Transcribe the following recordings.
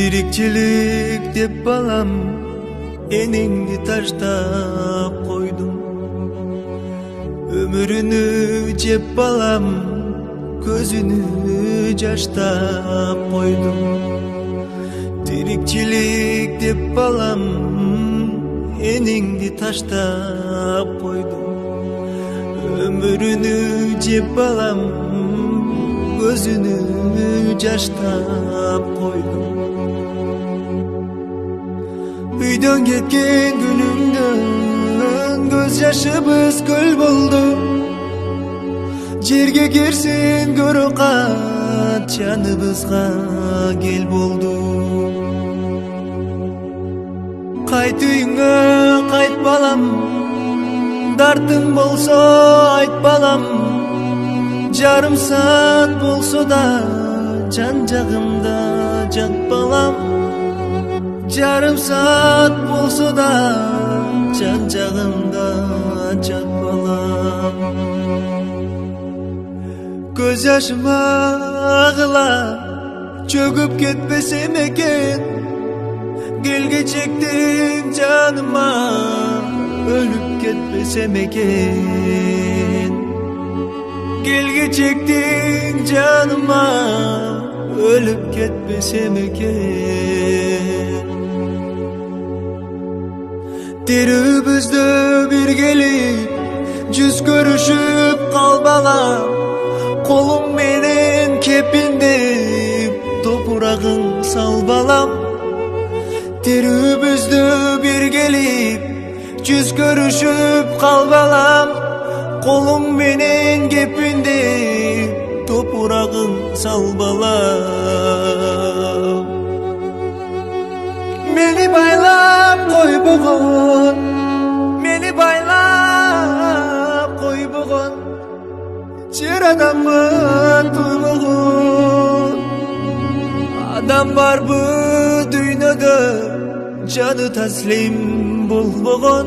Tirikçilik деп балам, энеңди таштап койдум. Өмүрүнү жеп балам, көзүнү жаштап койдум. Tirikçilik деп балам, энеңди таштап койдум. Өмүрүнү жеп балам, көзүнү жаштап койдум. Үйдөн кеткен күнүмдөн көз жашыбыз көл болду. Жерге кирсин көрө кат, жаныбызга кел болду. Кайт үйүңө, кайт балам, дартың болсо айт балам. Жарым саат болсо да жан жагымда жат балам. Жарым саат болсо да жан жагымда жат балам. Көз жашым агыла чөгүп кетпесем экен, келгечектин жаныма өлүп кетпесем экен. Келгечектин жаныма өлүп кетпесем экен. Терүүбүздө биргелип жүз көрүшүп кал балам. Колуң менен кепиндеп топурагың сал балам. Терүүбүздө биргелип жүз көрүшүп кал балам. Колуң менен кепиндеп топурагың сал балам. Мени байлап койбогон, мени байлап койбогон, жер адамы туйбогон. Адам барбы дүйнөдө жаны таслим болбогон.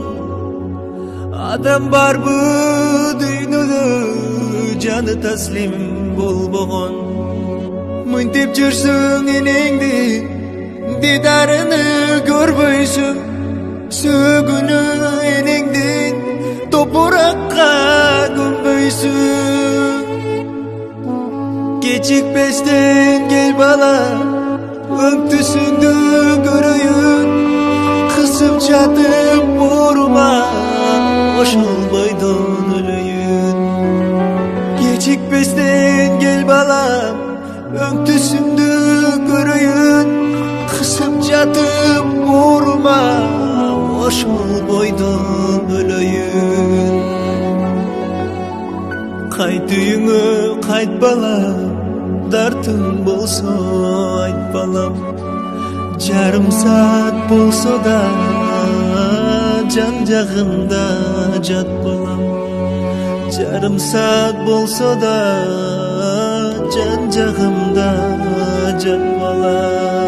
Адам барбы дүйнөдө жаны таслим болбогон. Мынтип жүрсүң энеңди дидарыны көрбөйсүң. Сөгүнү энеңдин топуракка көмбөйсүң. Кечикпестен кел бала, өңтүсүңдү көрөйүн. Кысып жатып оорума, ошол бойдон өлөйүн. Кечикпестен кел балам, өңтүсүңдү көрөйүн. Кысып жатып оорума, ошол бойдон өлөйүн. Кайт үйүңө, кайт балам, дартың болсо айт балам. Жарым саат болсо да жан жагымда жат балам. Жарым саат болсо да жан жагымда жат балам.